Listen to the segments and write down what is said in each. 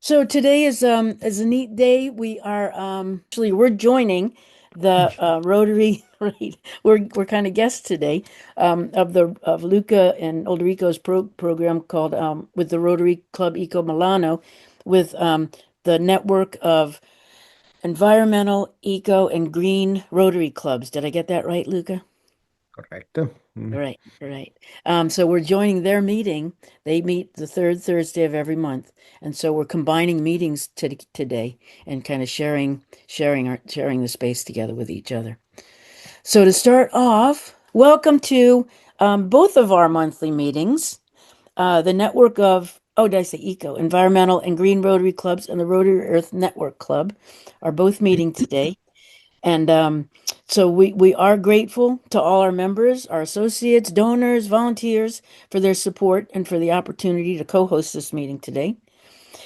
So today is a neat day. We are actually we're joining the Rotary. Right, we're kind of guests today of Luca and Olderico's program called with the Rotary Club Eco Milano with the network of environmental, eco, and green Rotary clubs. Did I get that right, Luca? Correct. Mm. Right, right. So we're joining their meeting. They meet the third Thursday of every month, and so we're combining meetings today and kind of sharing the space together with each other. So to start off, welcome to both of our monthly meetings. The network of did I say eco, environmental, and green Rotary clubs, and the Rotary Earth Network Club are both meeting today. And so we are grateful to all our members, our associates, donors, volunteers for their support and for the opportunity to co-host this meeting today.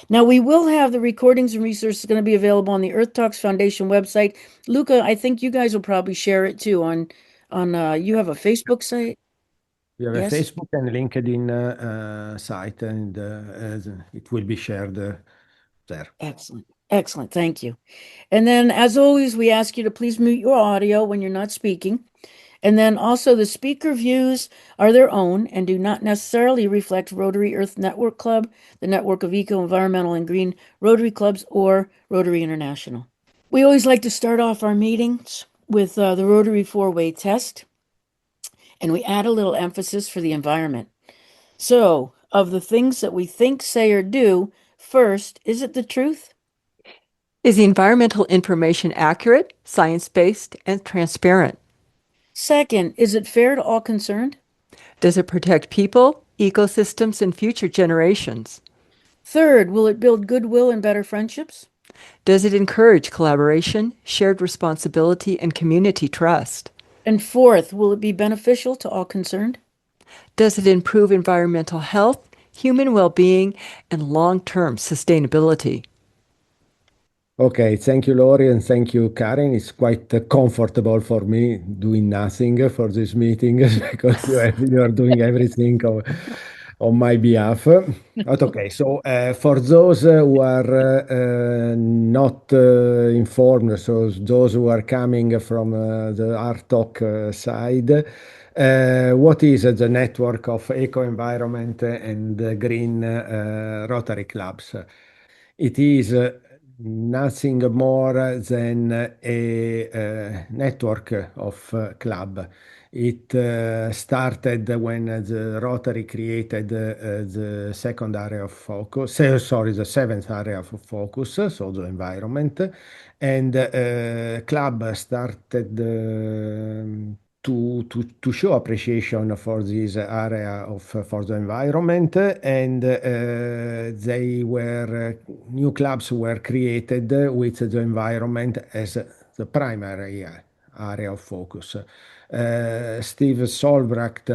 Now we will have the recordings and resources going to be available on the Earth Talks Foundation website. Luca, I think you guys will probably share it too on you have a Facebook site? We have a Yes? Facebook and LinkedIn site, and it will be shared there. Excellent. Excellent. Thank you. And then as always, we ask you to please mute your audio when you're not speaking. And then also, the speaker views are their own and do not necessarily reflect Rotary Earth Network Club, the network of eco, environmental, and green Rotary clubs, or Rotary International. We always like to start off our meetings with the Rotary four-way test, and we add a little emphasis for the environment. So, of the things that we think, say, or do, first, is it the truth? Is the environmental information accurate, science-based, and transparent? Second, is it fair to all concerned? Does it protect people, ecosystems, and future generations? Third, will it build goodwill and better friendships? Does it encourage collaboration, shared responsibility, and community trust? And fourth, will it be beneficial to all concerned? Does it improve environmental health, human well-being, and long-term sustainability? Okay, thank you, Lori, and thank you, Karen. It's quite comfortable for me doing nothing for this meeting because you are doing everything on my behalf. But okay, so for those who are not informed, so those who are coming from the Art Talk side, what is the network of eco-environment and green Rotary clubs? It is nothing more than a network of club. It started when the Rotary created the second area of focus, sorry, the seventh area of focus, so the environment, and club started to show appreciation for this area of for the environment, and they were new clubs were created with the environment as the primary area of focus. Steve Solbracht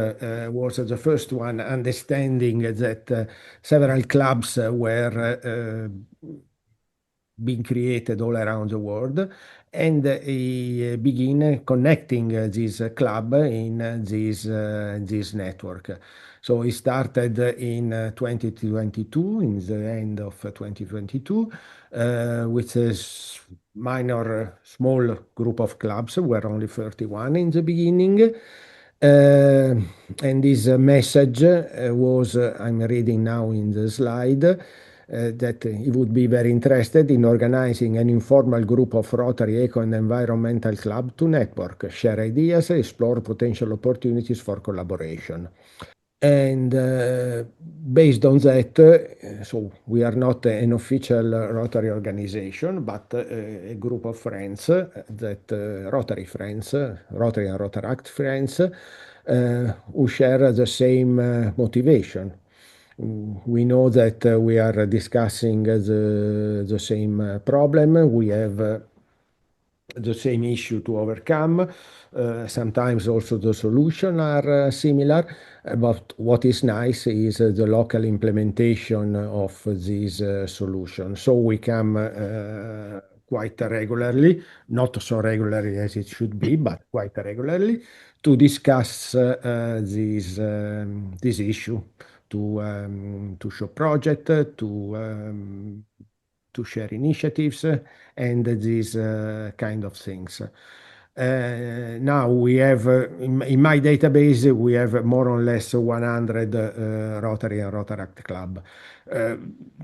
was the first one understanding that several clubs were being created all around the world, and he begin connecting this club in this network. So he started in 2022, in the end of 2022, with a small group of clubs. Were only 31 in the beginning. And this message was, I'm reading now in the slide, that he would be very interested in organizing an informal group of Rotary Eco and Environmental Club to network, share ideas, explore potential opportunities for collaboration. And based on that, so we are not an official Rotary organization, but a group of friends that Rotary friends, Rotary and Rotaract friends, who share the same motivation. We know that we are discussing the same problem. We have the same issue to overcome. Sometimes also the solution are similar, but what is nice is the local implementation of this solution. So we come quite regularly, not so regularly as it should be, but quite regularly to discuss this issue, to show project, to to share initiatives and these kind of things. Now we have in my database we have more or less 100 Rotary and Rotaract club. Uh,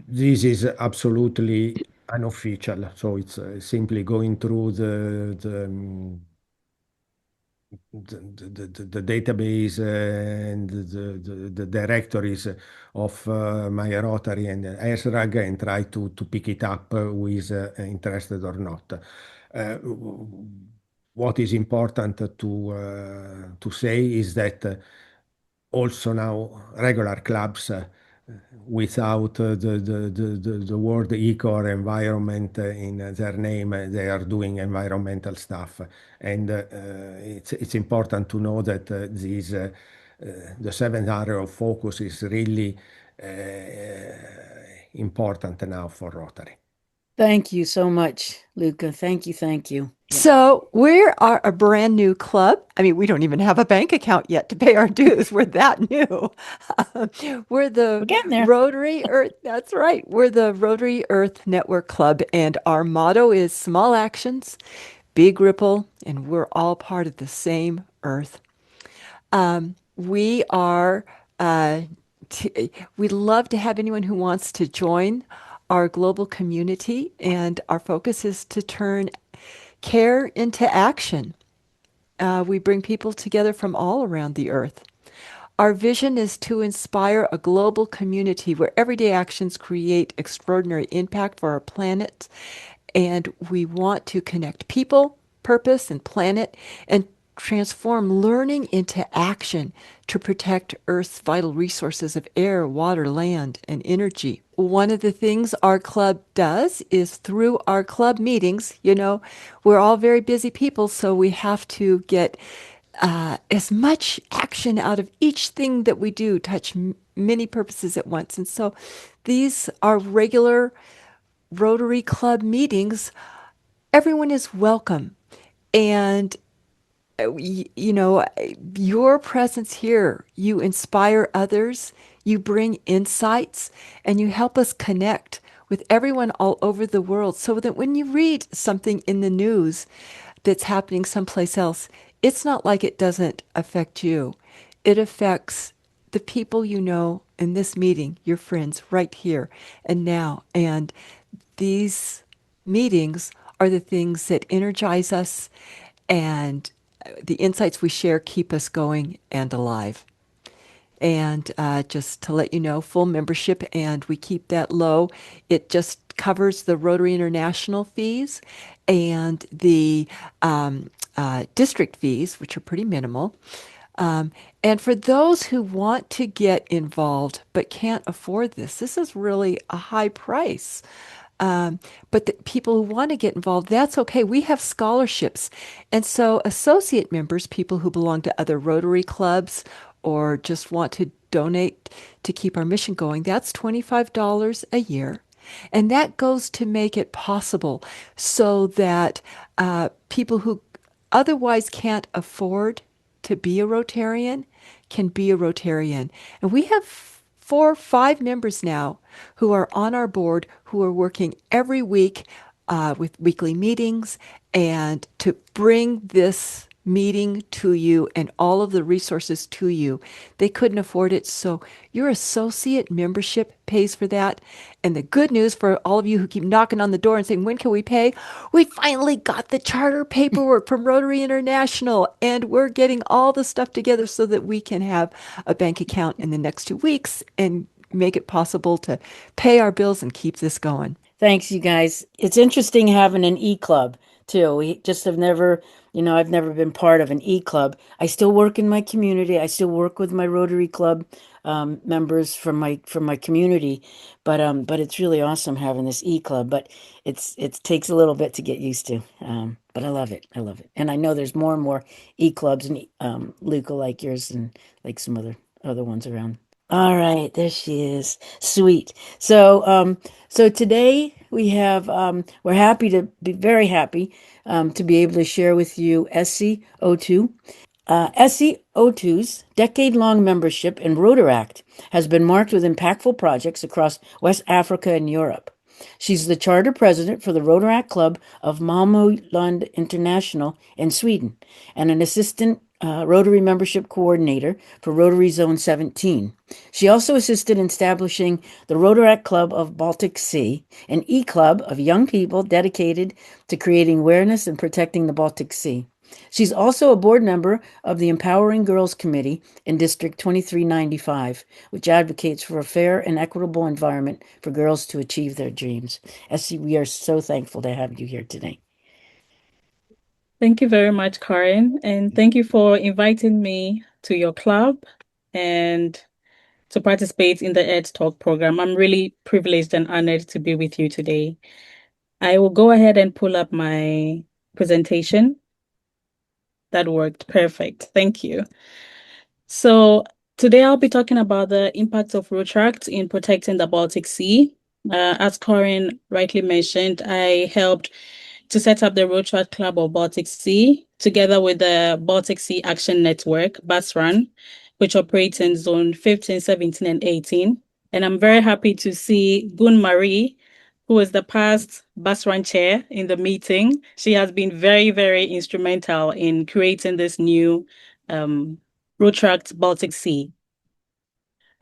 this is absolutely unofficial, so it's simply going through the database and the directories of my Rotary and SRAG and try to pick it up who is interested or not. What is important to say is that also now regular clubs without the word eco or environment in their name, they are doing environmental stuff. And it's important to know that the seventh area of focus is really important now for Rotary. Thank you so much, Luca. Thank you, thank you. Yeah. So we are a brand new club. I mean, we don't even have a bank account yet to pay our dues. We're that new. We're We're the getting there. Rotary Earth. That's right. We're the Rotary Earth Network Club, and our motto is small actions, big ripple, and we're all part of the same Earth. We are, uh, we'd love to have anyone who wants to join our global community, and our focus is to turn care into action. We bring people together from all around the earth. Our vision is to inspire a global community where everyday actions create extraordinary impact for our planet. And we want to connect people, purpose, and planet and transform learning into action to protect Earth's vital resources of air, water, land, and energy. One of the things our club does is through our club meetings, we're all very busy people, so we have to get as much action out of each thing that we do, touch many purposes at once. And so these are regular Rotary Club meetings. Everyone is welcome. And your presence here, you inspire others, you bring insights, and you help us connect with everyone all over the world so that when you read something in the news that's happening someplace else, it's not like it doesn't affect you. It affects the people you know in this meeting, your friends right here and now. And these meetings are the things that energize us, and the insights we share keep us going and alive. And just to let you know, full membership, and we keep that low. It just covers the Rotary International fees and the district fees, which are pretty minimal. And for those who want to get involved but can't afford this, this is really a high price. But the people who want to get involved, that's okay. We have scholarships. And so, associate members, people who belong to other Rotary clubs or just want to donate to keep our mission going, that's $25 a year. And that goes to make it possible so that people who otherwise can't afford to be a Rotarian can be a Rotarian. And we have 4, 5 members now who are on our board who are working every week with weekly meetings and to bring this meeting to you and all of the resources to you. They couldn't afford it, so your associate membership pays for that. And the good news for all of you who keep knocking on the door and saying, when can we pay? We finally got the charter paperwork from Rotary International, and we're getting all the stuff together so that we can have a bank account in the next 2 weeks and make it possible to pay our bills and keep this going. Thanks, you guys. It's interesting having an e-club too. We just have never, I've never been part of an e-club. I still work in my community. I still work with my Rotary Club members from my community, but it's really awesome having this e-club. But it takes a little bit to get used to. But I love it. I love it, and I know there's more and more e-clubs and Luca like yours and like some other ones around. All right, there she is. Sweet. So today we're happy to be very happy to be able to share with you Esi Otoo. Esi Otoo's decade-long membership in Rotaract has been marked with impactful projects across West Africa and Europe. She's the charter president for the Rotaract Club of Malmö Lund International in Sweden and an assistant Rotary membership coordinator for Rotary Zone 17. She also assisted in establishing the Rotaract Club of Baltic Sea, an e-club of young people dedicated to creating awareness and protecting the Baltic Sea. She's also a board member of the Empowering Girls Committee in District 2395, which advocates for a fair and equitable environment for girls to achieve their dreams. Essie, we are so thankful to have you here today. Thank you very much, Karen, and thank you for inviting me to your club and to participate in the Ed Talk program. I'm really privileged and honored to be with you today. I will go ahead and pull up my presentation. That worked perfect. Thank you. So today I'll be talking about the impact of Rotaract in protecting the Baltic Sea. As Corinne rightly mentioned, I helped to set up the Rotaract Club of Baltic Sea together with the Baltic Sea Action Network, BASRAN, which operates in Zone 15, 17, and 18. And I'm very happy to see Gun Marie, who is the past BASRAN chair in the meeting. She has been very, very instrumental in creating this new Rotaract Baltic Sea.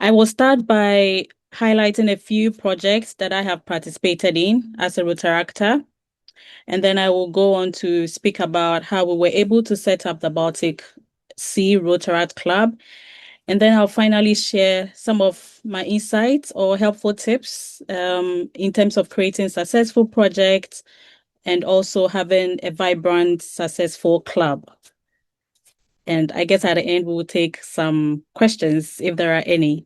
I will start by highlighting a few projects that I have participated in as a Rotaractor. And then I will go on to speak about how we were able to set up the Baltic Sea Rotaract Club. And then I'll finally share some of my insights or helpful tips in terms of creating successful projects and also having a vibrant, successful club. And I guess at the end, we will take some questions if there are any.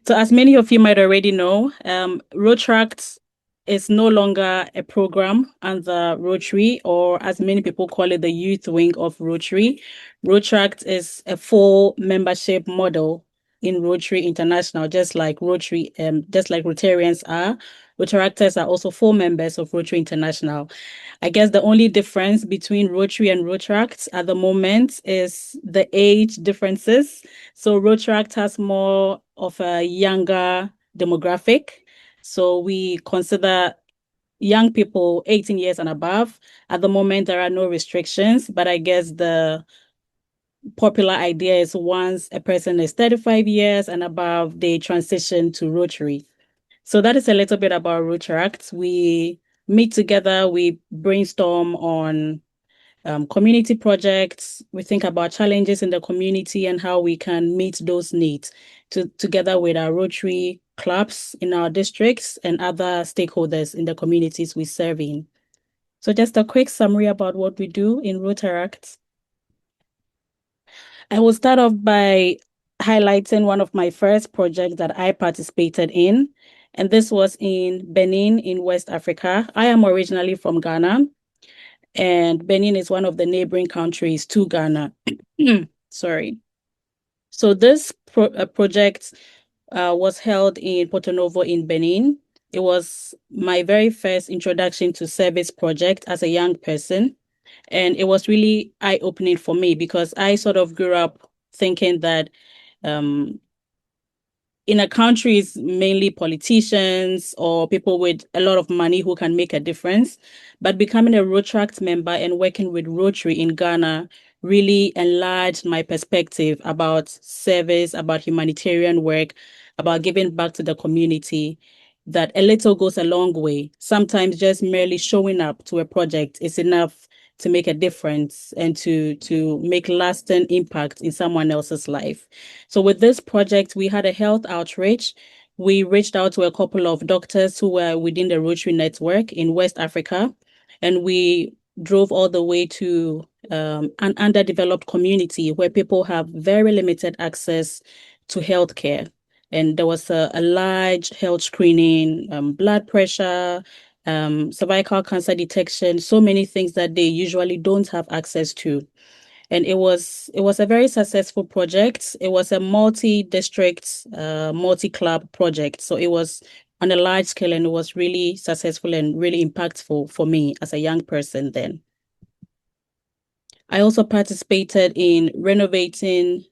So as many of you might already know, Rotaract is no longer a program under Rotary, or as many people call it, the youth wing of Rotary. Rotaract is a full membership model in Rotary International, just like Rotarians are. Rotaractors are also full members of Rotary International. I guess the only difference between Rotary and Rotaract at the moment is the age differences. So Rotaract has more of a younger demographic. So we consider young people 18 years and above. At the moment, there are no restrictions, but I guess the popular idea is once a person is 35 years and above, they transition to Rotary. So that is a little bit about Rotaract. We meet together, we brainstorm on community projects. We think about challenges in the community and how we can meet those needs together with our Rotary clubs in our districts and other stakeholders in the communities we serve in. So just a quick summary about what we do in Rotaract. I will start off by highlighting one of my first projects that I participated in, and this was in Benin in West Africa. I am originally from Ghana, and Benin is one of the neighboring countries to Ghana. Sorry. So this project was held in Porto Novo in Benin. It was my very first introduction to service project as a young person. And it was really eye-opening for me because I sort of grew up thinking that um, in a country is mainly politicians or people with a lot of money who can make a difference. But becoming a Rotaract member and working with Rotary in Ghana really enlarged my perspective about service, about humanitarian work, about giving back to the community, that a little goes a long way. Sometimes just merely showing up to a project is enough to make a difference and to make lasting impact in someone else's life. So with this project, we had a health outreach. We reached out to a couple of doctors who were within the Rotary network in West Africa, and we drove all the way to an underdeveloped community where people have very limited access to healthcare. And there was a large health screening, blood pressure, cervical cancer detection, so many things that they usually don't have access to. And it was a very successful project. It was a multi-district, multi-club project. So it was on a large scale and it was really successful and really impactful for me as a young person then. I also participated in renovating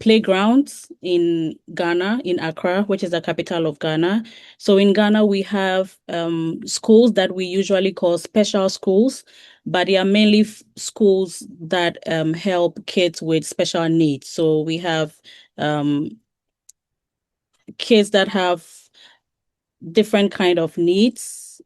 playgrounds in Ghana, in Accra, which is the capital of Ghana. So in Ghana, we have schools that we usually call special schools, but they are mainly schools that help kids with special needs. So we have um, kids that have different kind of needs.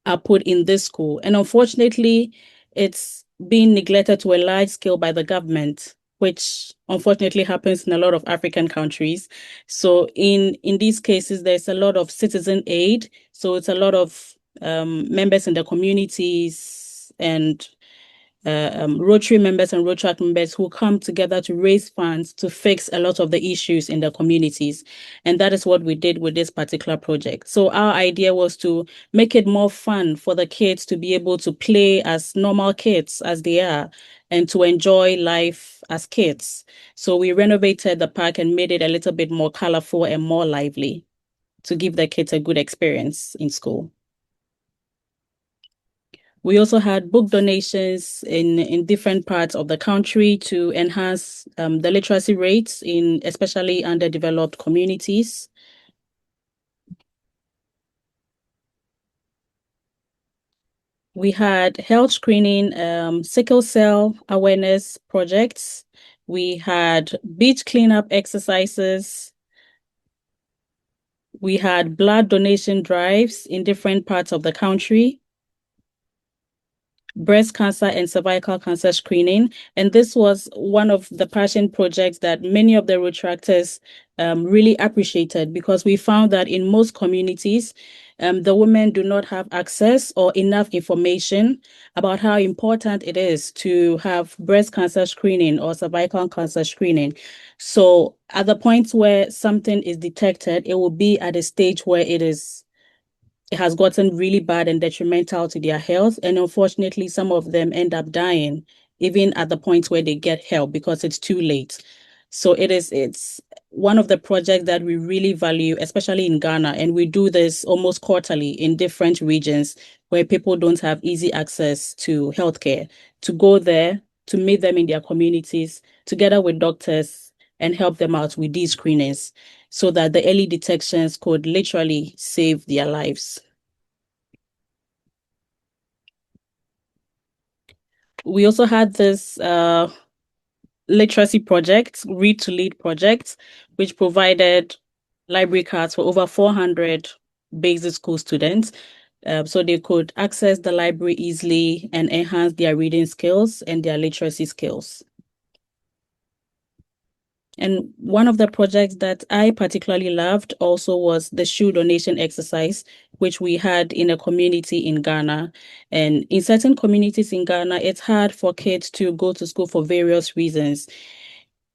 Are put in this school. And unfortunately, it's being neglected to a large scale by the government, which unfortunately happens in a lot of African countries. So in these cases, there's a lot of citizen aid. So it's a lot of members in the communities and Rotary members and Rotaract members who come together to raise funds to fix a lot of the issues in the communities. And that is what we did with this particular project. So our idea was to make it more fun for the kids to be able to play as normal kids as they are and to enjoy life as kids. So we renovated the park and made it a little bit more colorful and more lively to give the kids a good experience in school. We also had book donations in different parts of the country to enhance the literacy rates in especially underdeveloped communities. We had health screening, sickle cell awareness projects. We had beach cleanup exercises. We had blood donation drives in different parts of the country. Breast cancer and cervical cancer screening. And this was one of the passion projects that many of the Rotaractors really appreciated because we found that in most communities, the women do not have access or enough information about how important it is to have breast cancer screening or cervical cancer screening. So at the point where something is detected, it will be at a stage where it has gotten really bad and detrimental to their health. And unfortunately, some of them end up dying, even at the point where they get help because it's too late. So it's one of the projects that we really value, especially in Ghana. And we do this almost quarterly in different regions where people don't have easy access to healthcare, to go there, to meet them in their communities, together with doctors and help them out with these screenings so that the early detections could literally save their lives. We also had this literacy project, Read to Lead project, which provided library cards for over 400 basic school students. So they could access the library easily and enhance their reading skills and their literacy skills. And one of the projects that I particularly loved also was the shoe donation exercise, which we had in a community in Ghana. And in certain communities in Ghana, it's hard for kids to go to school for various reasons.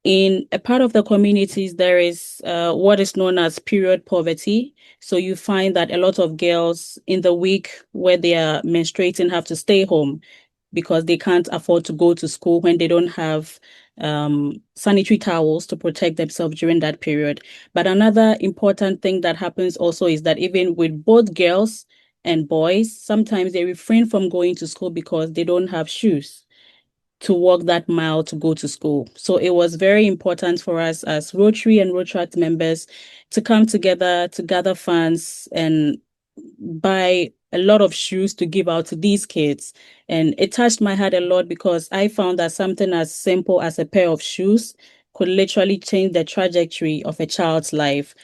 In a part of the communities, there is what is known as period poverty. So you find that a lot of girls in the week where they are menstruating have to stay home because they can't afford to go to school when they don't have sanitary towels to protect themselves during that period. But another important thing that happens also is that even with both girls and boys, sometimes they refrain from going to school because they don't have shoes to walk that mile to go to school. So it was very important for us as Rotary and Rotaract members to come together to gather funds and buy a lot of shoes to give out to these kids. And it touched my heart a lot because I found that something as simple as a pair of shoes could literally change the trajectory of a child's life.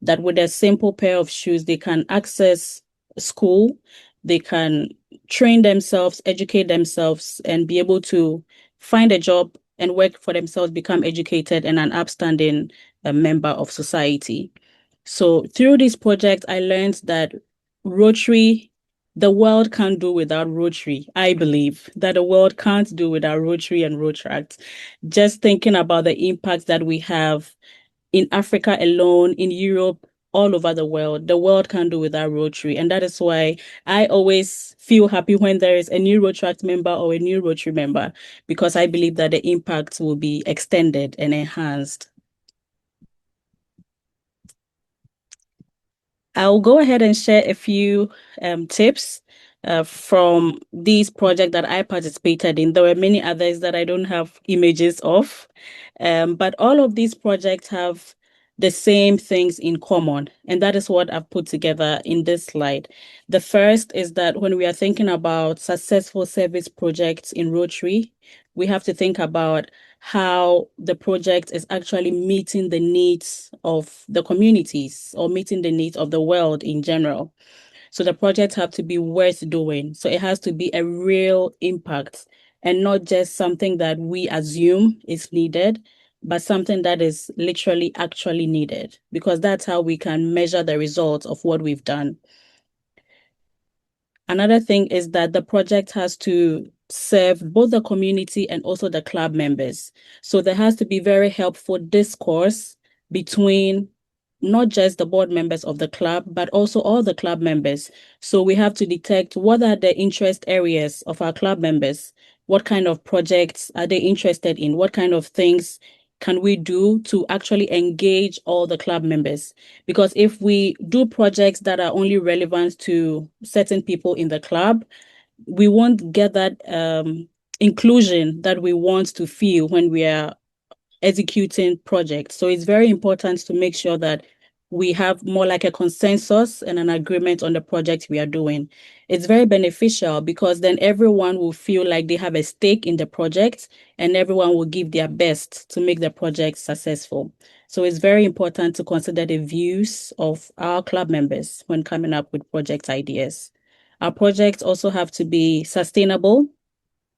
That with a simple pair of shoes, they can access school, they can train themselves, educate themselves, and be able to find a job and work for themselves, become educated and an upstanding member of society. So through this project, I learned that Rotary, the world can't do without Rotary. I believe that the world can't do without Rotary and Rotaract. Just thinking about the impact that we have in Africa alone, in Europe, all over the world can't do without Rotary. And that is why I always feel happy when there is a new Rotaract member or a new Rotary member, because I believe that the impact will be extended and enhanced. I'll go ahead and share a few tips from these projects that I participated in. There were many others that I don't have images of, but all of these projects have the same things in common, and that is what I've put together in this slide. The first is that when we are thinking about successful service projects in Rotary, we have to think about how the project is actually meeting the needs of the communities or meeting the needs of the world in general. So the projects have to be worth doing. So it has to be a real impact and not just something that we assume is needed, but something that is literally actually needed, because that's how we can measure the results of what we've done. Another thing is that the project has to serve both the community and also the club members. So there has to be very helpful discourse between not just the board members of the club, but also all the club members. So we have to detect what are the interest areas of our club members. What kind of projects are they interested in? What kind of things can we do to actually engage all the club members? Because if we do projects that are only relevant to certain people in the club, we won't get that inclusion that we want to feel when we are executing projects. So it's very important to make sure that we have more like a consensus and an agreement on the project we are doing. It's very beneficial because then everyone will feel like they have a stake in the project and everyone will give their best to make the project successful. So it's very important to consider the views of our club members when coming up with project ideas. Our projects also have to be sustainable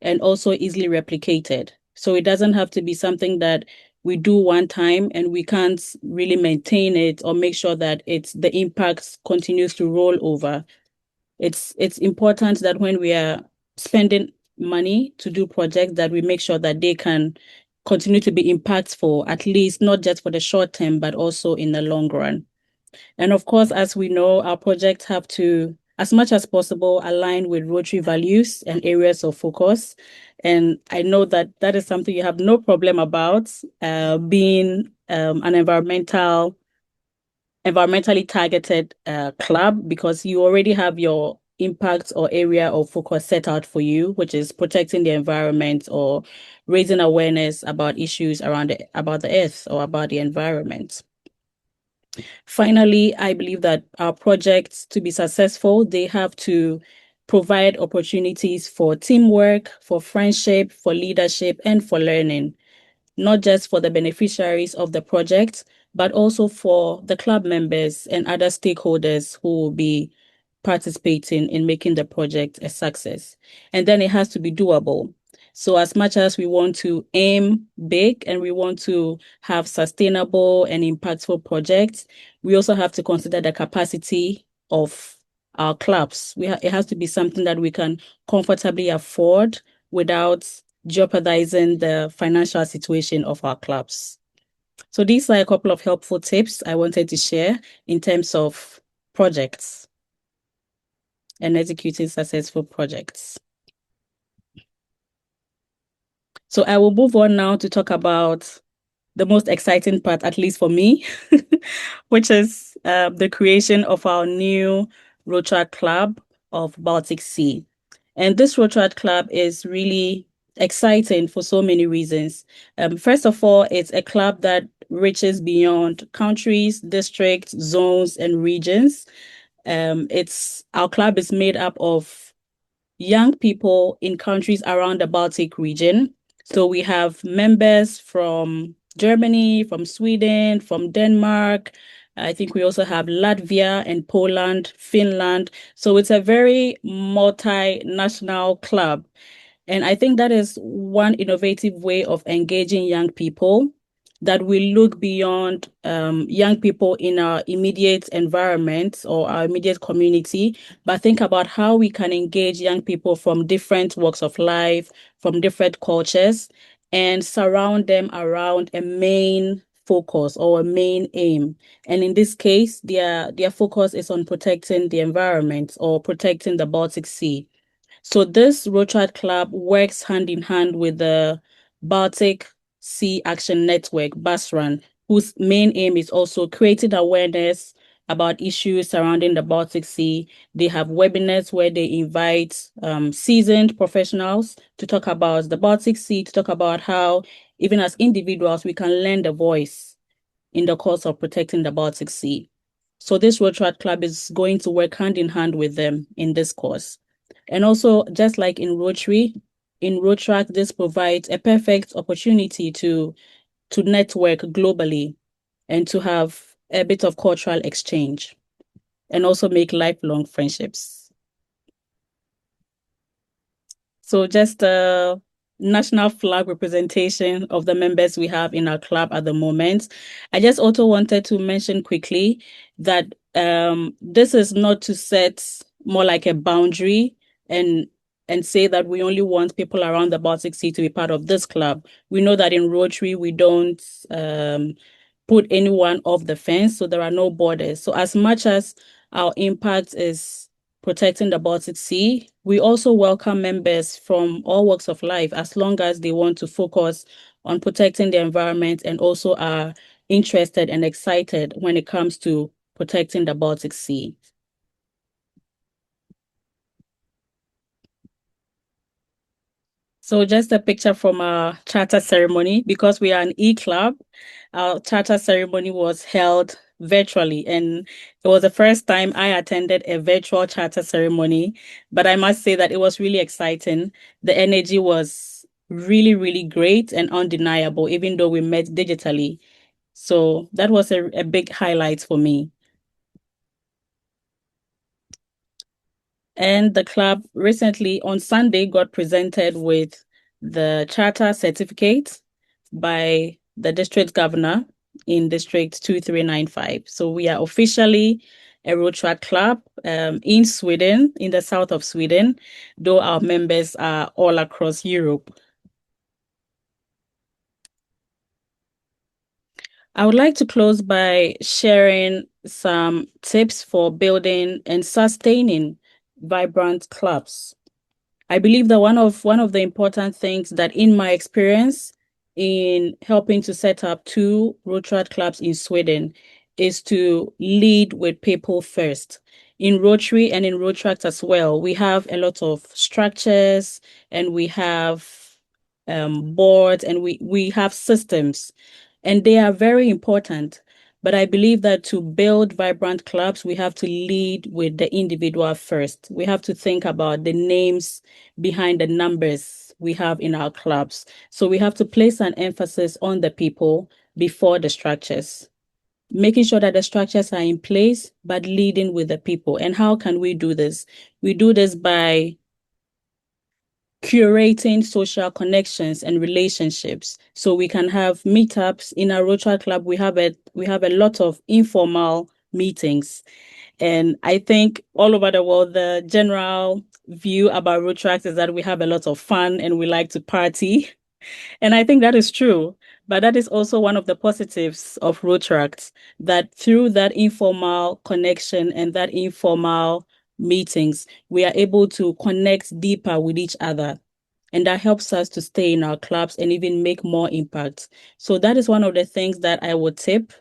and also easily replicated. So it doesn't have to be something that we do one time and we can't really maintain it or make sure that the impact continues to roll over. It's important that when we are spending money to do projects that we make sure that they can continue to be impactful, at least not just for the short term, but also in the long run. And of course, as we know, our projects have to, as much as possible, align with Rotary values and areas of focus. And I know that that is something you have no problem about, being an environmentally targeted club, because you already have your impact or area of focus set out for you, which is protecting the environment or raising awareness about issues about the earth or about the environment. Finally, I believe that our projects, to be successful, they have to provide opportunities for teamwork, for friendship, for leadership, and for learning, not just for the beneficiaries of the project, but also for the club members and other stakeholders who will be participating in making the project a success. And then it has to be doable. So as much as we want to aim big and we want to have sustainable and impactful projects, we also have to consider the capacity of our clubs. It has to be something that we can comfortably afford without jeopardizing the financial situation of our clubs. So these are a couple of helpful tips I wanted to share in terms of projects and executing successful projects. So I will move on now to talk about the most exciting part, at least for me, which is the creation of our new Rotaract Club of Baltic Sea. And this Rotaract Club is really exciting for so many reasons. First of all, it's a club that reaches beyond countries, districts, zones, and regions. Our club is made up of young people in countries around the Baltic region. So we have members from Germany, from Sweden, from Denmark. I think we also have Latvia and Poland, Finland. So it's a very multinational club. And I think that is one innovative way of engaging young people, that we look beyond young people in our immediate environment or our immediate community, but think about how we can engage young people from different walks of life, from different cultures, and surround them around a main focus or a main aim. And in this case, their focus is on protecting the environment or protecting the Baltic Sea. So this Rotaract Club works hand in hand with the Baltic Sea Action Network, BASRAN, whose main aim is also creating awareness, about issues surrounding the Baltic Sea. They have webinars where they invite seasoned professionals to talk about the Baltic Sea, to talk about how, even as individuals, we can lend a voice in the cause of protecting the Baltic Sea. So this Rotaract Club is going to work hand in hand with them in this cause. And also, just like in Rotary, in Rotaract, this provides a perfect opportunity to network globally and to have a bit of cultural exchange and also make lifelong friendships. So just a national flag representation of the members we have in our club at the moment. I just also wanted to mention quickly that this is not to set more like a boundary and say that we only want people around the Baltic Sea to be part of this club. We know that in Rotary, we don't put anyone off the fence, so there are no borders. So as much as our impact is protecting the Baltic Sea, we also welcome members from all walks of life as long as they want to focus on protecting the environment and also are interested and excited when it comes to protecting the Baltic Sea. So just a picture from our charter ceremony. Because we are an e-club, our charter ceremony was held virtually, and it was the first time I attended a virtual charter ceremony. But I must say that it was really exciting. The energy was really, really great and undeniable, even though we met digitally. So that was a big highlight for me. And the club recently on Sunday got presented with the charter certificate by the district governor in District 2395. So we are officially a Rotaract club in Sweden, in the south of Sweden, though our members are all across Europe. I would like to close by sharing some tips for building and sustaining vibrant clubs. I believe that one of the important things that in my experience in helping to set up two Rotaract clubs in Sweden is to lead with people first. In Rotary and in Rotaract as well, we have a lot of structures and we have boards and we have systems, and they are very important. But I believe that to build vibrant clubs, we have to lead with the individual first. We have to think about the names behind the numbers we have in our clubs. So we have to place an emphasis on the people before the structures, making sure that the structures are in place, but leading with the people. And how can we do this? We do this by curating social connections and relationships. So we can have meetups in our Rotary Club. We have a lot of informal meetings. And I think all over the world, the general view about Rotaract is that we have a lot of fun and we like to party. And I think that is true. But that is also one of the positives of Rotaract, that through that informal connection and that informal meetings, we are able to connect deeper with each other. And that helps us to stay in our clubs and even make more impact. So that is one of the things that I would tip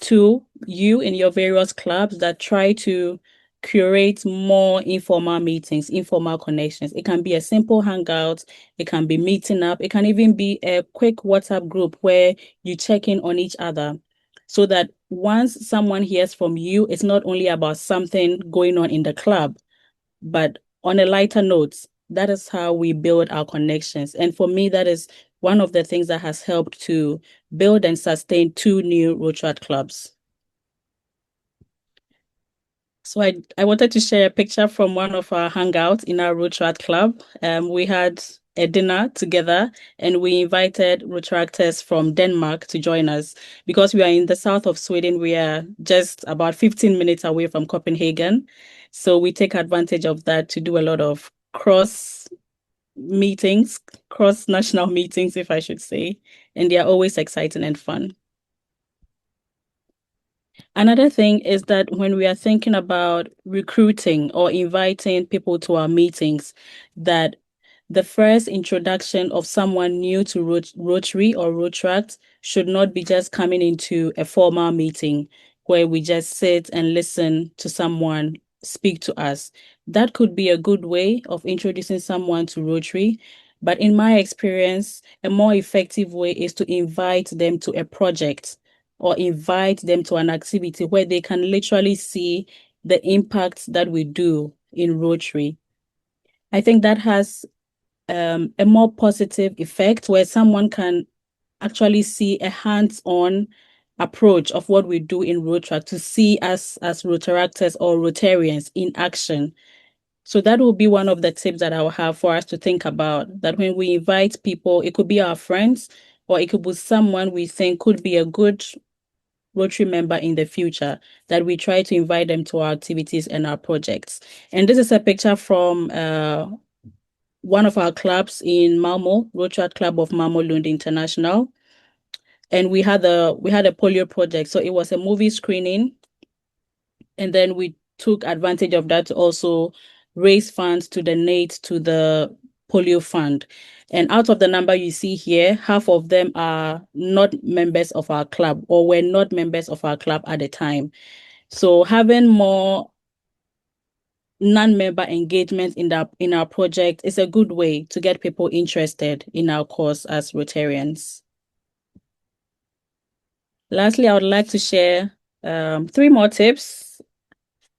to you in your various clubs, that try to curate more informal meetings, informal connections. It can be a simple hangout, it can be meeting up, it can even be a quick WhatsApp group where you check in on each other, so that once someone hears from you, it's not only about something going on in the club, but on a lighter note. That is how we build our connections. And for me, that is one of the things that has helped to build and sustain two new Rotaract clubs. So I wanted to share a picture from one of our hangouts in our Rotaract club. We had a dinner together and we invited Rotaractors from Denmark to join us. Because we are in the south of Sweden, we are just about 15 minutes away from Copenhagen. So we take advantage of that to do a lot of cross meetings, cross national meetings, if I should say. And they are always exciting and fun. Another thing is that when we are thinking about recruiting or inviting people to our meetings, that the first introduction of someone new to Rotary or Rotaract should not be just coming into a formal meeting. where we just sit and listen to someone speak to us. That could be a good way of introducing someone to Rotary. But in my experience, a more effective way is to invite them to a project or invite them to an activity where they can literally see the impact that we do in Rotary. I think that has a more positive effect where someone can actually see a hands-on approach of what we do in Rotaract to see us as Rotaractors or Rotarians in action. So that will be one of the tips that I will have for us to think about. That when we invite people, it could be our friends or it could be someone we think could be a good Rotary member in the future, that we try to invite them to our activities and our projects. And this is a picture from one of our clubs in Malmo, Rotaract Club of Malmo Lund International. And we had a polio project. So it was a movie screening, and then we took advantage of that to also raise funds to donate to the polio fund. And out of the number you see here, half of them are not members of our club or were not members of our club at the time. So having more non-member engagement in our project is a good way to get people interested in our cause as Rotarians. Lastly, I would like to share three more tips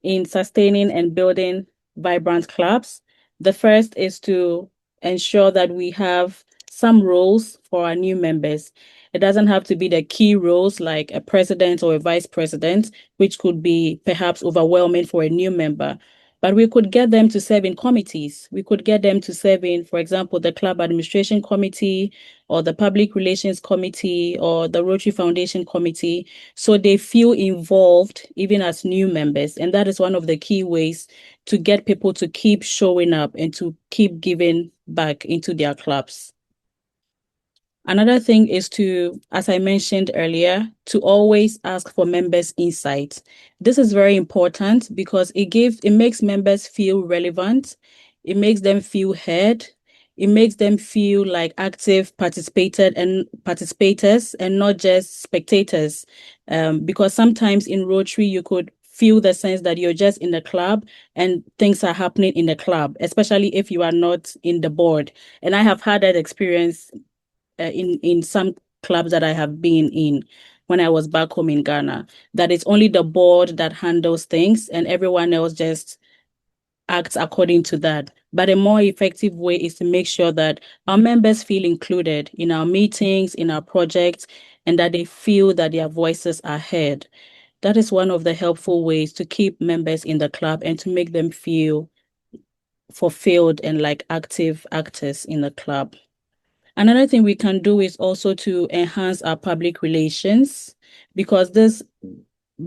in sustaining and building vibrant clubs. The first is to ensure that we have some roles for our new members. It doesn't have to be the key roles like a president or a vice president, which could be perhaps overwhelming for a new member. But we could get them to serve in committees. We could get them to serve in, for example, the club administration committee or the public relations committee or the Rotary Foundation committee, so they feel involved even as new members. And that is one of the key ways to get people to keep showing up and to keep giving back into their clubs. Another thing is to, as I mentioned earlier, to always ask for members' insight. This is very important because it makes members feel relevant, it makes them feel heard, it makes them feel like active participators and not just spectators. Because sometimes in Rotary you could feel the sense that you're just in the club and things are happening in the club, especially if you are not in the board. And I have had that experience in some clubs that I have been in when I was back home in Ghana, that it's only the board that handles things and everyone else just acts according to that. But a more effective way is to make sure that our members feel included in our meetings, in our projects, and that they feel that their voices are heard. That is one of the helpful ways to keep members in the club and to make them feel fulfilled and like active actors in the club. Another thing we can do is also to enhance our public relations, because this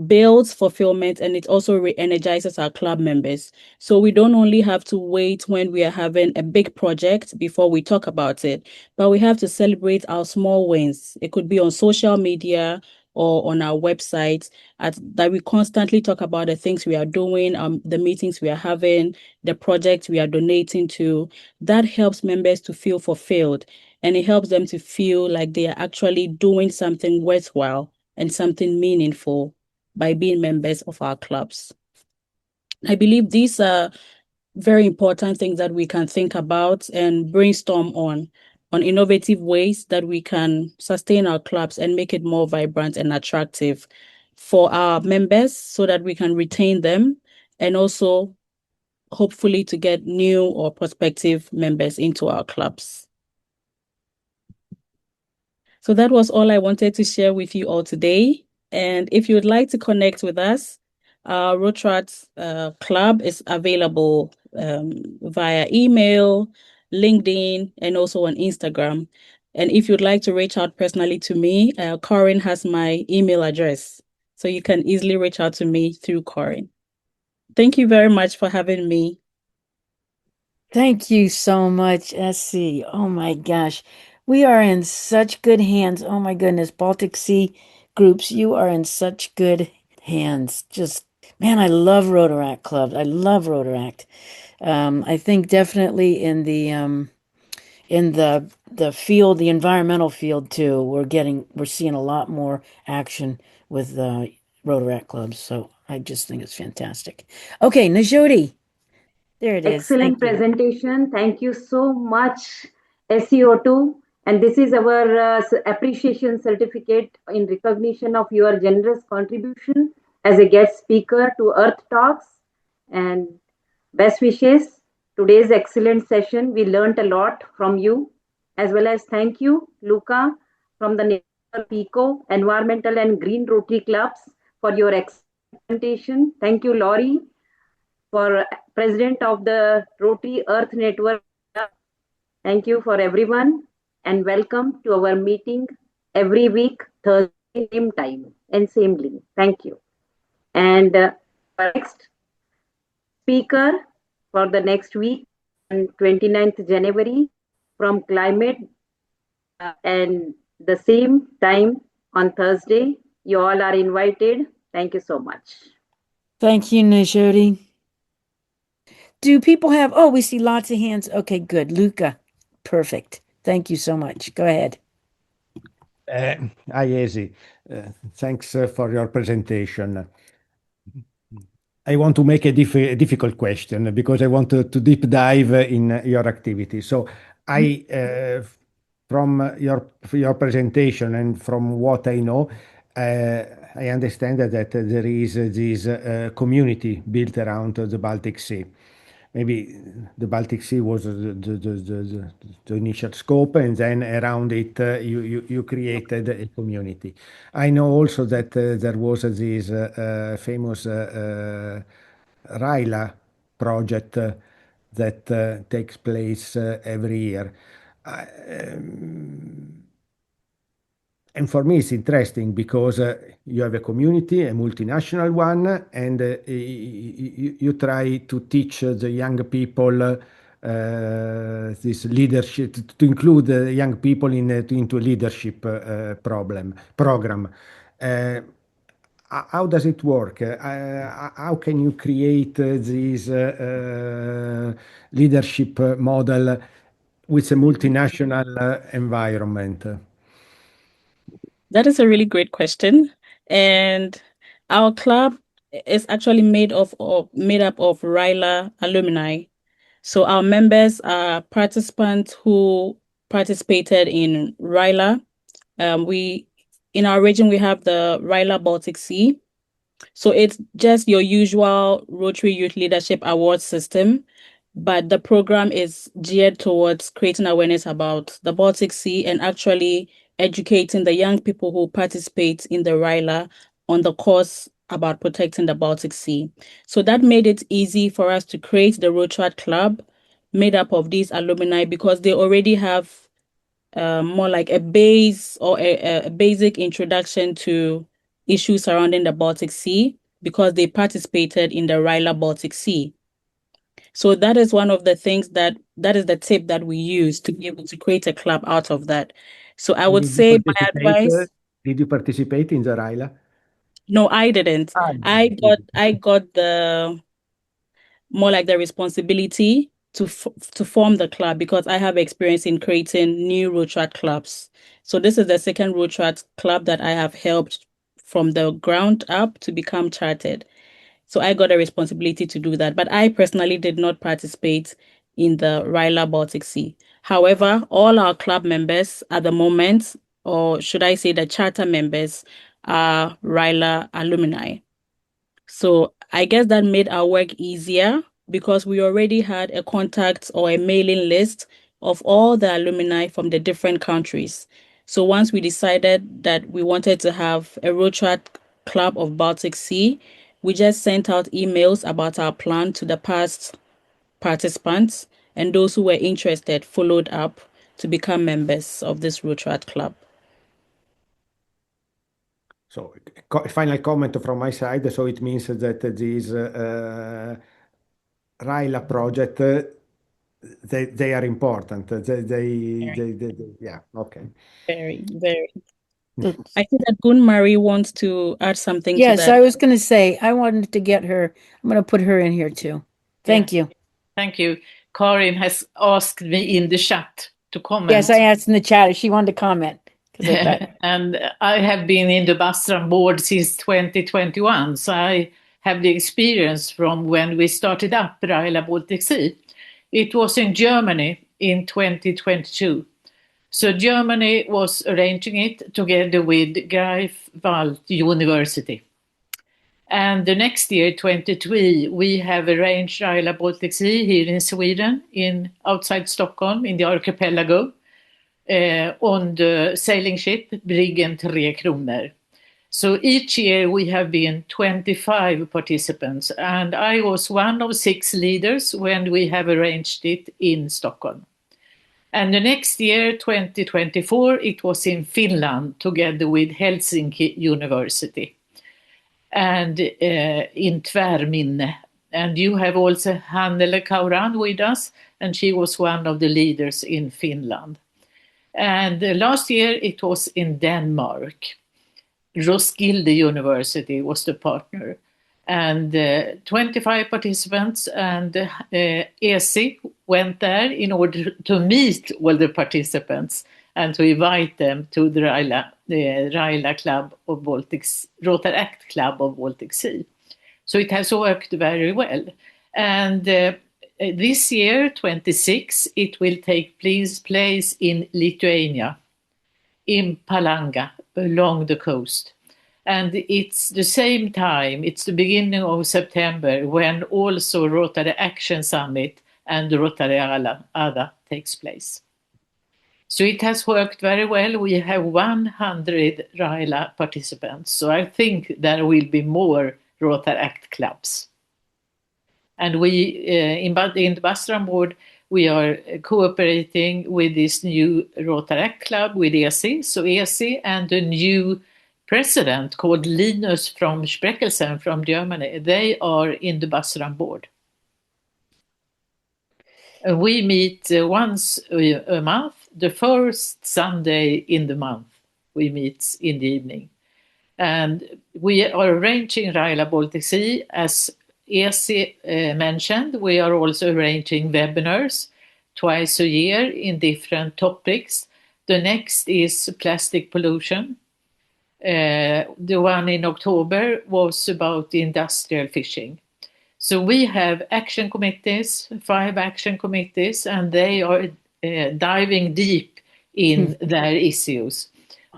builds fulfillment and it also re-energizes our club members. So we don't only have to wait when we are having a big project before we talk about it, but we have to celebrate our small wins. It could be on social media or on our website, that we constantly talk about the things we are doing, the meetings we are having, the projects we are donating to. That helps members to feel fulfilled, and it helps them to feel like they are actually doing something worthwhile and something meaningful by being members of our clubs. I believe these are very important things that we can think about and brainstorm on innovative ways that we can sustain our clubs and make it more vibrant and attractive for our members so that we can retain them, and also hopefully to get new or prospective members into our clubs. So that was all I wanted to share with you all today. And if you would like to connect with us, our Rotaract Club is available via email, LinkedIn, and also on Instagram. And if you'd like to reach out personally to me, Corinne has my email address. So you can easily reach out to me through Corinne. Thank you very much for having me. Thank you so much, Esi. Oh my gosh. We are in such good hands. Oh my goodness. Baltic Sea groups, you are in such good hands. Just, man, I love Rotaract clubs. I love Rotaract. I think definitely in the field, the environmental field too, we're seeing a lot more action with Rotaract clubs. So I just think it's fantastic. Okay, Najodi. There it is. Excellent Thank you. presentation. Thank you so much, Esi Otoo. And this is our appreciation certificate in recognition of your generous contribution as a guest speaker to Earth Talks. And best wishes. Today's excellent session. We learned a lot from you, as well as thank you, Luca, from the PICO, Environmental and Green Rotary Clubs, for your excellent presentation. Thank you, Laurie, for president of the Rotary Earth Network. Thank you for everyone and welcome to our meeting every week, Thursday, same time and same link. Thank you. And our next speaker for the next week on 29th January from Climate and the same time on Thursday. You all are invited. Thank you so much. Thank you, Najodi. Do people have, oh, we see lots of hands. Okay, good. Luca, perfect. Thank you so much. Go ahead. Hi, Esi. Thanks for your presentation. I want to make a difficult question because I want to deep dive in your activity. So from your presentation and from what I know, I understand that there is this community built around the Baltic Sea. Maybe the Baltic Sea was the initial scope, and then around it you created a community. I know also that there was this famous RILA project that takes place every year. And for me, it's interesting because you have a community, a multinational one, and you try to teach the young people this leadership, to include young people into a leadership program. Uh, how does it work? How can you create this leadership model with a multinational environment? That is a really great question. And our club is actually made up of RILA alumni. So our members are participants who participated in RILA. We in our region we have the RILA Baltic Sea. So it's just your usual Rotary Youth Leadership Award system, but the program is geared towards creating awareness about the Baltic Sea and actually educating the young people who participate in the RILA on the course about protecting the Baltic Sea. So that made it easy for us to create the Rotaract Club made up of these alumni because they already have more like a base or a basic introduction to issues surrounding the Baltic Sea because they participated in the RILA Baltic Sea. So that is one of the things that is the tip that we use to be able to create a club out of that. So I would Did you say my participate? advice, Did you participate in the RILA? no, I didn't. Ah, I got the more like the responsibility to form the club because I have experience in creating new Rotaract clubs. So this is the second Rotaract club that I have helped from the ground up to become chartered. So I got a responsibility to do that. But I personally did not participate in the RILA Baltic Sea. However, all our club members at the moment, or should I say the charter members, are RILA alumni. So I guess that made our work easier because we already had a contact or a mailing list of all the alumni from the different countries. So once we decided that we wanted to have a Rotaract Club of Baltic Sea, we just sent out emails about our plan to the past participants, and those who were interested followed up to become members of this Rotaract Club. So, final comment from my side. So it means that this RILA project, they are important. Yeah, okay. Very, very. So, I think that Gunmari wants to add something to yes, that. I was going to say, I wanted to get her. I'm going to put her in here too. Thank you. Thank you. Karin has asked me in the chat to comment. Yes, I asked in the chat if she wanted to comment. And I have been in the Bastran board since 2021, so I have the experience from when we started up Raila Baltic Sea. It was in Germany in 2022. So Germany was arranging it together with Greifswald University. And the next year, 23, we have arranged Raila Baltic Sea here in Sweden, outside Stockholm, in the archipelago, on the sailing ship Briggen 3 Kronor. So each year we have been 25 participants, and I was one of 6 leaders when we have arranged it in Stockholm. And the next year, 2024, it was in Finland together with Helsinki University and in Tvärminne. And you have also Hannele Kauran with us, and she was one of the leaders in Finland. And last year it was in Denmark. Roskilde University was the partner. And 25 participants, and Esi went there in order to meet all the participants and to invite them to the Raila Club of Rotaract Club of Baltic Sea. So it has worked very well. And this year, 26, it will take place in Lithuania, in Palanga, along the coast. And it's the same time, it's the beginning of September, when also Rotary Action Summit and the Rotary Ada takes place. So it has worked very well. We have 100 Raila participants. So I think there will be more Rotaract clubs. And we, in the Bastran board, we are cooperating with this new Rotaract club with Esi. So Esi and a new president called Linus from Spreckelsen from Germany, they are in the Bastran board. We meet once a month, the first Sunday in the month. We meet in the evening. And we are arranging Raila Baltic Sea, as Esi mentioned. We are also arranging webinars twice a year in different topics. The next is plastic pollution. The one in October was about industrial fishing. So we have action committees, 5 action committees, and they are diving deep in their issues.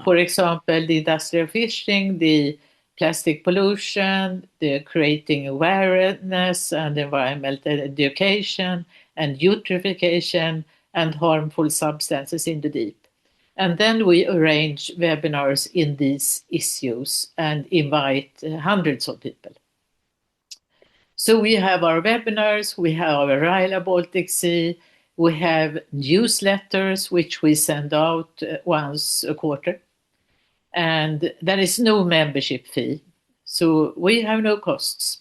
For example, the industrial fishing, the plastic pollution, the creating awareness and environmental education, and eutrophication and harmful substances in the deep. And then we arrange webinars in these issues and invite hundreds of people. So we have our webinars, we have our Raila Baltic Sea, we have newsletters which we send out once a quarter. And there is no membership fee. So we have no costs.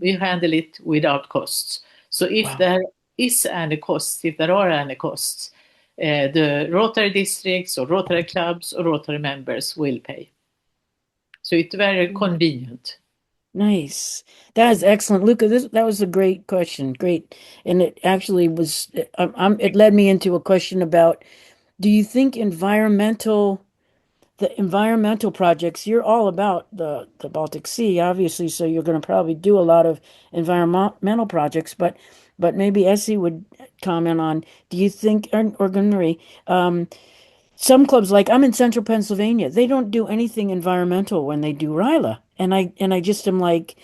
We handle it without costs. So if there is any costs, if there are any costs, the Rotary districts or Rotary clubs or Rotary members will pay. So it's very convenient. Nice. That is excellent. Luca, that was a great question. Great. And it actually was, it led me into a question about, do you think the environmental projects, you're all about the Baltic Sea, obviously, so you're going to probably do a lot of environmental projects, but maybe Esi would comment on, do you think, or Gunmarie, some clubs, like I'm in central Pennsylvania, they don't do anything environmental when they do Ryla. And I just am like,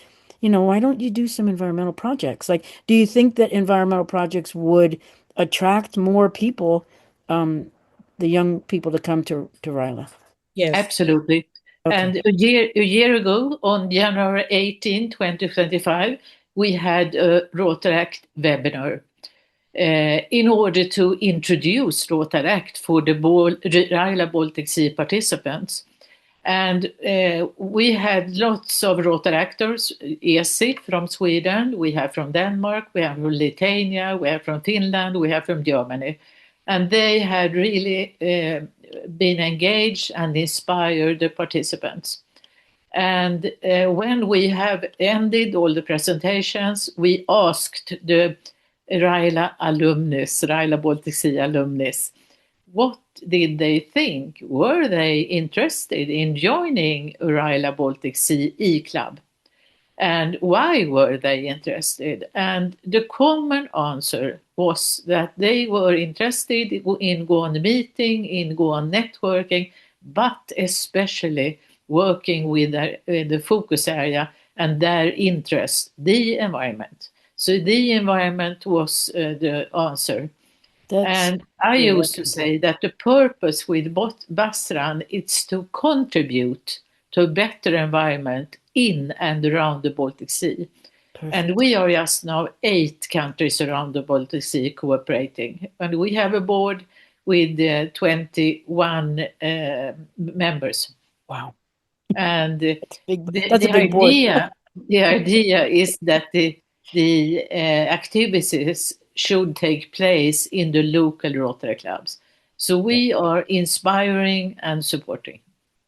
why don't you do some environmental projects? Like, do you think that environmental projects would attract more people, the young people to come to Ryla? Yes. Absolutely. Okay. And a year ago, on January 18, 2025, we had a Rotaract webinar in order to introduce Rotaract for the Raila Baltic Sea participants. And we had lots of Rotaractors, Esi from Sweden, we have from Denmark, we have from Lithuania, we have from Finland, we have from Germany. And they had really been engaged and inspired the participants. And when we have ended all the presentations, we asked the Raila alumnus, Raila Baltic Sea alumnus, what did they think? Were they interested in joining Raila Baltic Sea E-Club? And why were they interested? And the common answer was that they were interested in go on meeting, in go on networking, but especially working with the focus area and their interest, the environment. So the environment was the answer. That's And I used to remarkable. say that the purpose with Bastran is to contribute to a better environment in and around the Baltic Sea. And Perfect. we are just now 8 countries around the Baltic Sea cooperating. And we have a board with 21 members. Wow. And That's a big board. the idea is that the activities should take place in the local Rotary clubs. So we are inspiring and supporting.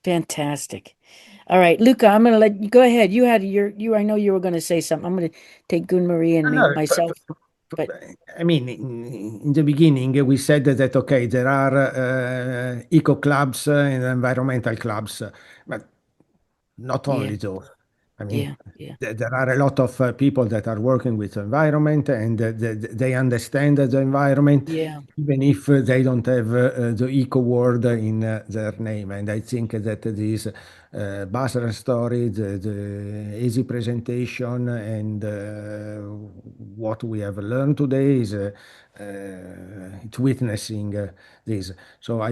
Fantastic. All right, Luca, I'm going to let you go ahead. You had I know you were going to say something. I'm going to take Gun-Marie and No, myself, but I mean, in the beginning, we said that, okay, there are eco clubs and environmental clubs, but not yeah, only those. I mean, yeah, there are a lot of people that are working with environment and they understand the environment, yeah, even if they don't have the eco word in their name. And I think that this Basra story, the easy presentation, and what we have learned today is it's witnessing this. So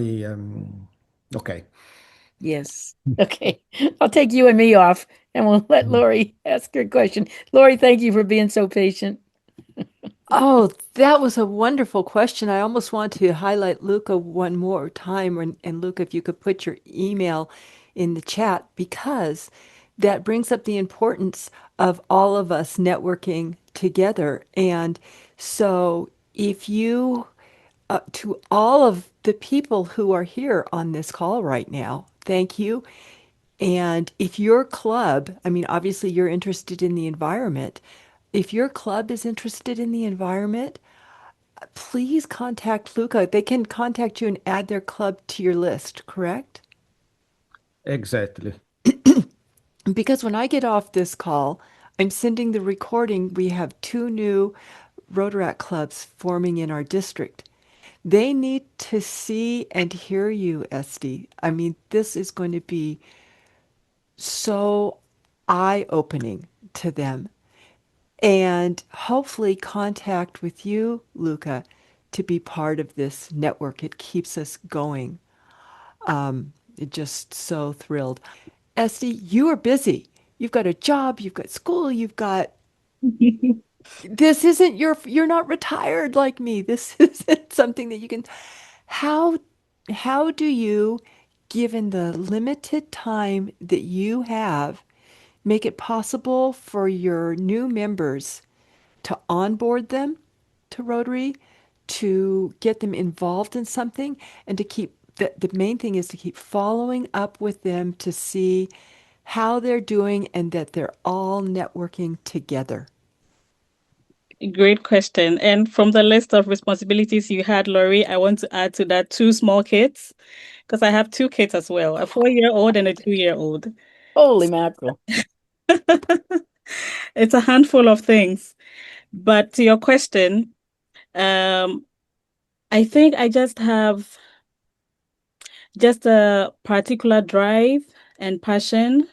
okay. yes. Okay. I'll take you and me off and we'll let Lori ask her question. Lori, thank you for being so patient. Oh, that was a wonderful question. I almost want to highlight Luca one more time. And Luca, if you could put your email in the chat, because that brings up the importance of all of us networking together. And so, if you, to all of the people who are here on this call right now, thank you. And if your club, I mean, obviously you're interested in the environment. If your club is interested in the environment, please contact Luca. They can contact you and add their club to your list, correct? Exactly. Because when I get off this call, I'm sending the recording. We have 2 new Rotaract clubs forming in our district. They need to see and hear you, Esty. I mean, this is going to be so eye-opening to them. And hopefully contact with you, Luca, to be part of this network. It keeps us going. Just so thrilled. Esty, you are busy. You've got a job, you've got school, you've got this isn't you're not retired like me. This isn't something that you can how how do you, given the limited time that you have, make it possible for your new members to onboard them to Rotary, to get them involved in something, and to keep the main thing is to keep following up with them to see how they're doing and that they're all networking together. Great question. And from the list of responsibilities you had, Laurie, I want to add to that 2 small kids, because I have 2 kids as well, a 4-year-old and a 2-year-old. Holy mackerel. It's a handful of things. But to your question, um, I think I just have just a particular drive and passion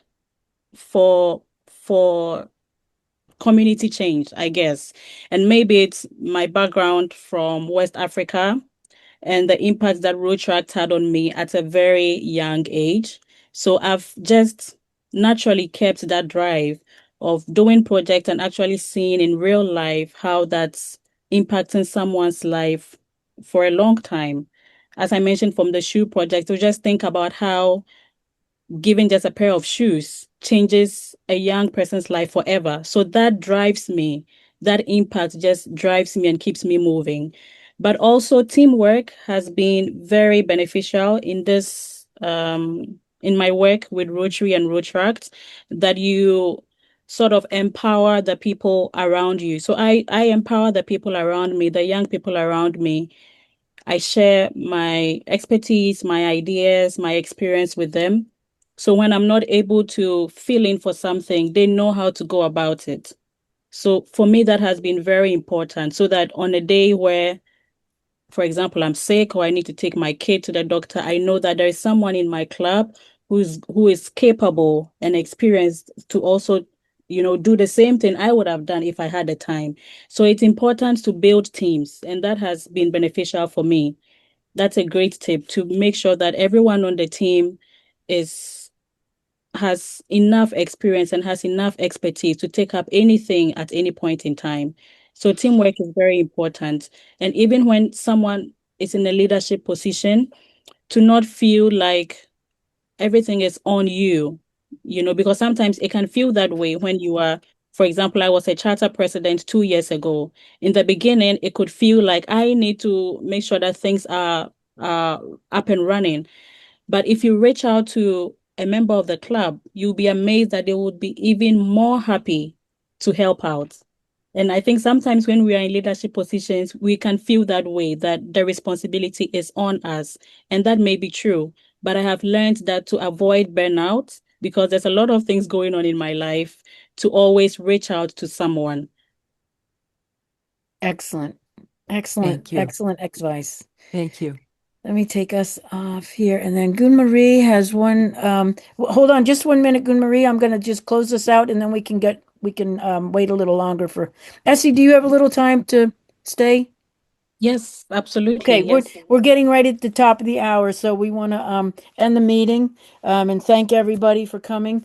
for community change, I guess. And maybe it's my background from West Africa and the impact that Rotaract had on me at a very young age. So I've just naturally kept that drive of doing projects and actually seeing in real life how that's impacting someone's life for a long time. As I mentioned from the shoe project, to just think about how giving just a pair of shoes changes a young person's life forever. So that drives me. That impact just drives me and keeps me moving. But also teamwork has been very beneficial in this in my work with Rotary and Rotaract, that you sort of empower the people around you. So I empower the people around me, the young people around me. I share my expertise, my ideas, my experience with them. So when I'm not able to fill in for something, they know how to go about it. So for me, that has been very important so that on a day where, for example, I'm sick or I need to take my kid to the doctor, I know that there is someone in my club who is capable and experienced to also, do the same thing I would have done if I had the time. So it's important to build teams, and that has been beneficial for me. That's a great tip to make sure that everyone on the team is has enough experience and has enough expertise to take up anything at any point in time. So teamwork is very important. And even when someone is in a leadership position, to not feel like everything is on you, because sometimes it can feel that way when you are, for example, I was a charter president 2 years ago. In the beginning, it could feel like I need to make sure that things are up and running. But if you reach out to a member of the club, you'll be amazed that they would be even more happy to help out. And I think sometimes when we are in leadership positions, we can feel that way, that the responsibility is on us. And that may be true. But I have learned that to avoid burnout, because there's a lot of things going on in my life, to always reach out to someone. Excellent. Thank you. Excellent advice. Thank you. Let me take us off here. And then Gun Marie has one. Hold on just 1 minute, Gun Marie. I'm going to just close this out and then we can wait a little longer for Essie. Do you have a little time to stay? Yes, absolutely. Okay, we're getting right at the top of the hour, so we want to end the meeting and thank everybody for coming.